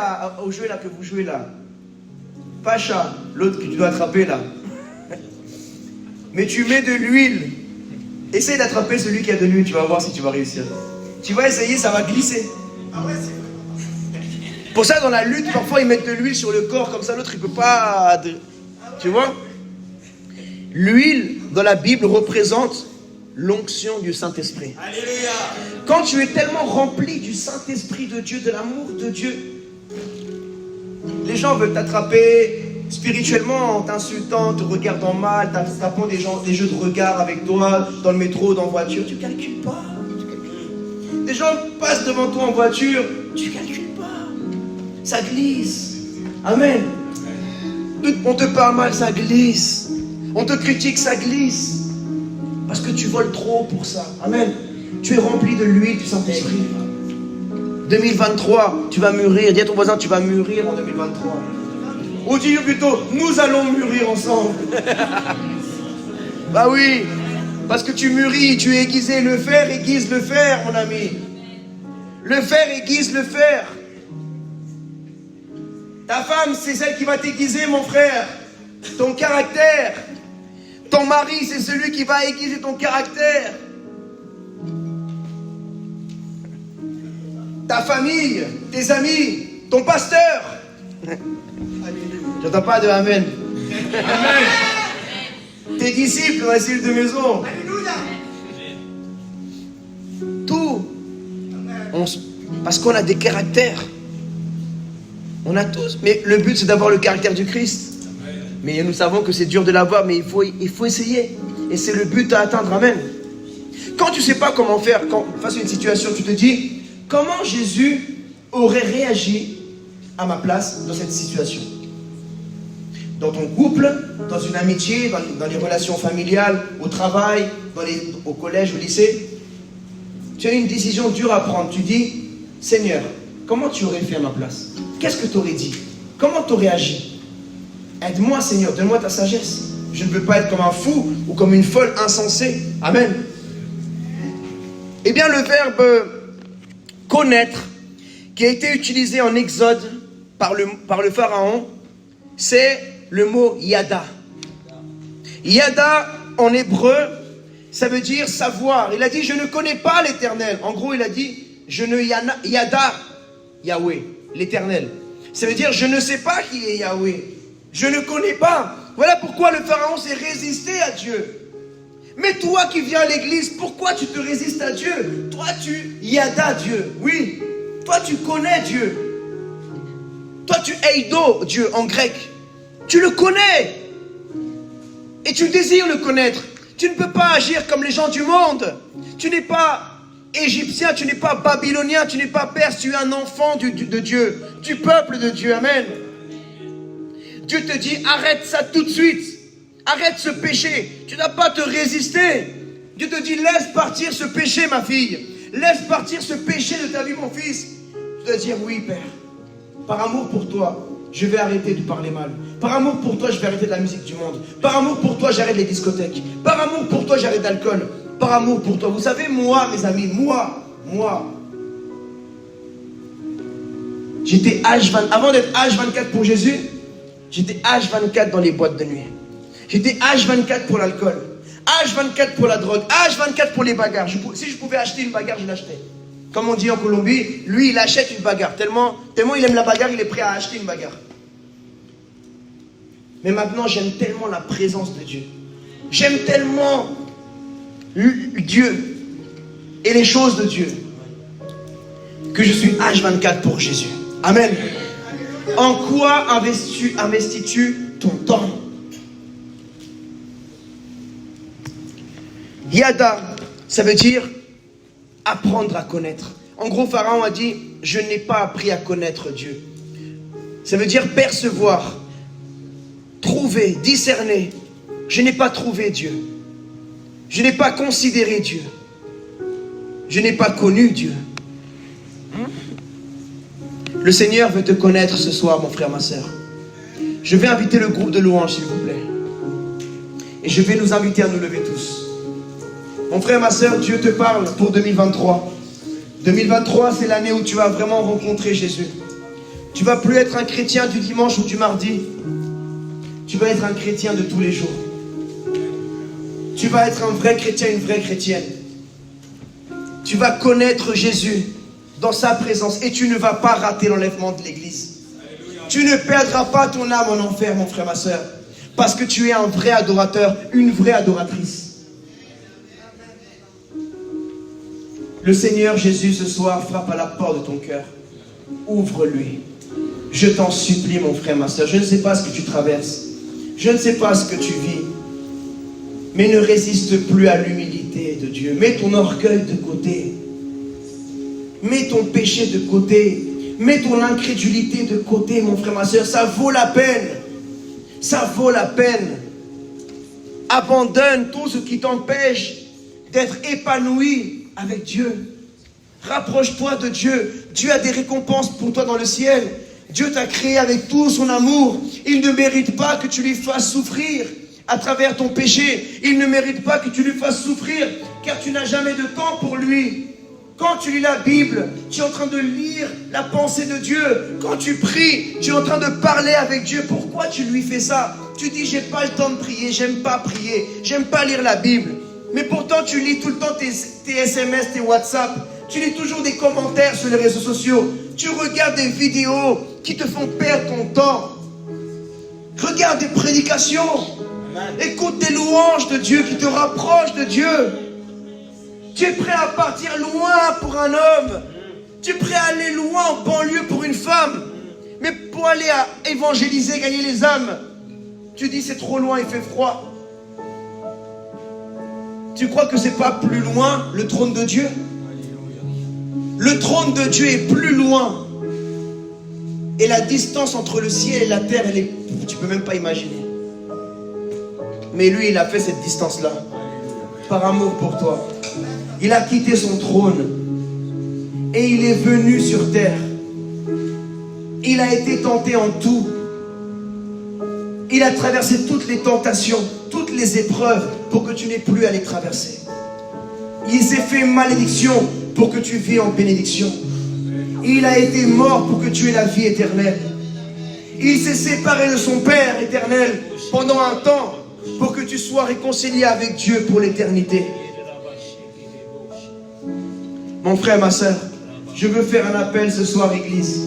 au jeu là que vous jouez là? Pacha, l'autre que tu dois attraper là. Mais tu mets de l'huile. Essaye d'attraper celui qui a de l'huile, tu vas voir si tu vas réussir. Tu vas essayer, ça va glisser. Pour ça, dans la lutte, parfois ils mettent de l'huile sur le corps, comme ça l'autre il peut pas. Tu vois? L'huile dans la Bible représente l'onction du Saint-Esprit. Alléluia. Quand tu es tellement rempli du Saint-Esprit de Dieu, de l'amour de Dieu, les gens veulent t'attraper spirituellement en t'insultant, te regardant mal, tapant des jeux de regard avec toi dans le métro, dans la voiture. Tu calcules pas. Des gens passent devant toi en voiture, tu calcules pas. Ça glisse. Amen. On te parle mal, ça glisse. On te critique, ça glisse. Parce que tu voles trop pour ça. Amen. Tu es rempli de l'huile du Saint-Esprit. 2023, tu vas mûrir. Dis à ton voisin, tu vas mûrir en 2023. Ou dis plutôt, nous allons mûrir ensemble. Bah oui, parce que tu mûris, tu es aiguisé. Le fer aiguise le fer, mon ami. Le fer aiguise le fer. Ta femme, c'est celle qui va t'aiguiser, mon frère. Ton caractère. Ton mari, c'est celui qui va aiguiser ton caractère. Ta famille, tes amis, ton pasteur. J'entends pas de Amen. Amen. Tes disciples dans la cellule de maison. Tout. Parce qu'on a des caractères. On a tous. Mais le but, c'est d'avoir le caractère du Christ. Mais nous savons que c'est dur de l'avoir, mais il faut essayer. Et c'est le but à atteindre. Amen. Quand tu ne sais pas comment faire, quand face à une situation, tu te dis, comment Jésus aurait réagi à ma place dans cette situation? Dans ton couple, dans une amitié, dans les relations familiales, au travail, au collège, au lycée. Tu as une décision dure à prendre. Tu dis, Seigneur, comment tu aurais fait à ma place? Qu'est-ce que tu aurais dit? Comment tu aurais agi? Aide-moi, Seigneur, donne-moi ta sagesse. Je ne veux pas être comme un fou ou comme une folle insensée. Amen. Eh bien, le verbe connaître, qui a été utilisé en Exode par le pharaon, c'est le mot yada. Yada, en hébreu, ça veut dire savoir. Il a dit, je ne connais pas l'Éternel. En gros, il a dit, je ne yada Yahweh, l'Éternel. Ça veut dire, je ne sais pas qui est Yahweh. Je ne connais pas. Voilà pourquoi le Pharaon s'est résisté à Dieu. Mais toi qui viens à l'église, pourquoi tu te résistes à Dieu? Toi tu yada Dieu, oui. Toi tu connais Dieu. Toi tu eido Dieu en grec. Tu le connais. Et tu désires le connaître. Tu ne peux pas agir comme les gens du monde. Tu n'es pas égyptien, tu n'es pas babylonien, tu n'es pas perse, tu es un enfant de Dieu, du peuple de Dieu, amen. Dieu te dit, arrête ça tout de suite. Arrête ce péché. Tu n'as pas à te résister. Dieu te dit, laisse partir ce péché, ma fille. Laisse partir ce péché de ta vie, mon fils. Tu dois dire, oui, Père. Par amour pour toi, je vais arrêter de parler mal. Par amour pour toi, je vais arrêter de la musique du monde. Par amour pour toi, j'arrête les discothèques. Par amour pour toi, j'arrête l'alcool. Par amour pour toi. Vous savez, moi, mes amis, moi, j'étais H24, avant d'être H24 pour Jésus, j'étais H24 dans les boîtes de nuit. J'étais H24 pour l'alcool, H24 pour la drogue, H24 pour les bagarres. Si je pouvais acheter une bagarre, je l'achetais. Comme on dit en Colombie, lui, il achète une bagarre. Tellement il aime la bagarre, il est prêt à acheter une bagarre. Mais maintenant, j'aime tellement la présence de Dieu. J'aime tellement Dieu et les choses de Dieu que je suis H24 pour Jésus. Amen. En quoi investis-tu ton temps? Yada, ça veut dire apprendre à connaître. En gros, Pharaon a dit, je n'ai pas appris à connaître Dieu. Ça veut dire percevoir, trouver, discerner. Je n'ai pas trouvé Dieu. Je n'ai pas considéré Dieu. Je n'ai pas connu Dieu. Le Seigneur veut te connaître ce soir, mon frère, ma soeur. Je vais inviter le groupe de louanges, s'il vous plaît. Et je vais nous inviter à nous lever tous. Mon frère, ma soeur, Dieu te parle pour 2023. 2023, c'est l'année où tu vas vraiment rencontrer Jésus. Tu ne vas plus être un chrétien du dimanche ou du mardi. Tu vas être un chrétien de tous les jours. Tu vas être un vrai chrétien, une vraie chrétienne. Tu vas connaître Jésus dans sa présence et tu ne vas pas rater l'enlèvement de l'église. Tu ne perdras pas ton âme en enfer, mon frère, ma soeur, parce que tu es un vrai adorateur, une vraie adoratrice. Le Seigneur Jésus ce soir frappe à la porte de ton cœur. Ouvre-lui. Je t'en supplie, mon frère, ma soeur. Je ne sais pas ce que tu traverses. Je ne sais pas ce que tu vis. Mais ne résiste plus à l'humilité de Dieu. Mets ton orgueil de côté. Mets ton péché de côté. Mets ton incrédulité de côté, mon frère, ma soeur. Ça vaut la peine. Ça vaut la peine. Abandonne tout ce qui t'empêche d'être épanoui avec Dieu. Rapproche-toi de Dieu. Dieu a des récompenses pour toi dans le ciel. Dieu t'a créé avec tout son amour. Il ne mérite pas que tu lui fasses souffrir à travers ton péché. Il ne mérite pas que tu lui fasses souffrir car tu n'as jamais de temps pour lui. Quand tu lis la Bible, tu es en train de lire la pensée de Dieu. Quand tu pries, tu es en train de parler avec Dieu. Pourquoi tu lui fais ça? Tu dis, j'ai pas le temps de prier, j'aime pas prier, j'aime pas lire la Bible. Mais pourtant, tu lis tout le temps tes SMS, tes WhatsApp. Tu lis toujours des commentaires sur les réseaux sociaux. Tu regardes des vidéos qui te font perdre ton temps. Regarde des prédications. Écoute des louanges de Dieu qui te rapprochent de Dieu. Tu es prêt à partir loin pour un homme. Tu es prêt à aller loin en banlieue pour une femme. Mais pour aller à évangéliser, gagner les âmes, tu dis c'est trop loin, il fait froid. Tu crois que c'est pas plus loin le trône de Dieu? Le trône de Dieu est plus loin. Et la distance entre le ciel et la terre, tu peux même pas imaginer. Mais lui, il a fait cette distance-là. Par amour pour toi. Il a quitté son trône. Et il est venu sur terre. Il a été tenté en tout. Il a traversé toutes les tentations, toutes les épreuves pour que tu n'aies plus à les traverser. Il s'est fait malédiction pour que tu vis en bénédiction. Il a été mort pour que tu aies la vie éternelle. Il s'est séparé de son Père éternel pendant un temps pour que tu sois réconcilié avec Dieu pour l'éternité. Mon frère, ma soeur, je veux faire un appel ce soir, Église.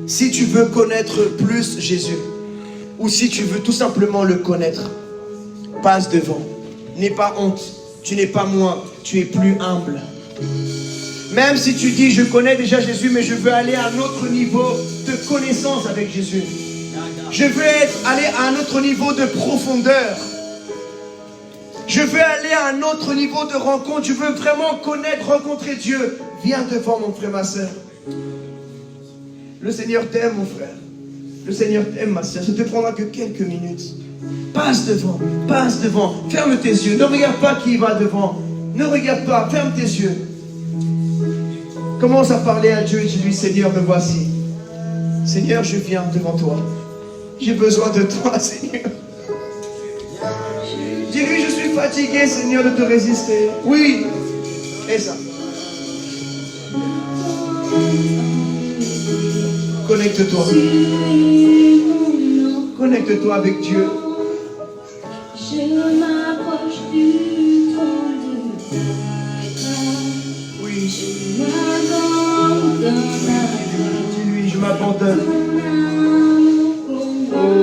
Si tu veux connaître plus Jésus, ou si tu veux tout simplement le connaître, passe devant. N'aie pas honte. Tu n'es pas moins. Tu es plus humble. Même si tu dis, je connais déjà Jésus, mais je veux aller à un autre niveau de connaissance avec Jésus. Je veux aller à un autre niveau de profondeur. Je veux aller à un autre niveau de rencontre. Je veux vraiment connaître, rencontrer Dieu. Viens devant, mon frère, ma soeur. Le Seigneur t'aime, mon frère. Le Seigneur t'aime, ma soeur. Ça ne te prendra que quelques minutes. Passe devant, passe devant. Ferme tes yeux. Ne regarde pas qui va devant. Ne regarde pas, ferme tes yeux. Commence à parler à Dieu et dis-lui, Seigneur, me voici. Seigneur, je viens devant toi. J'ai besoin de toi, Seigneur. Dis-lui, je suis fatigué, Seigneur, de te résister. Oui, et ça. Connecte-toi. Connecte-toi avec Dieu. Je m'approche du trône de ta grâce. Oui. Je m'abandonne à toi. Dis-lui, je m'abandonne. Ton amour pour moi.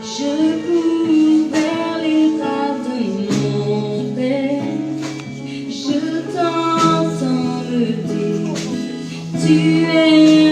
Je cours vers les bras de mon Père. Je t'entends me dire, tu es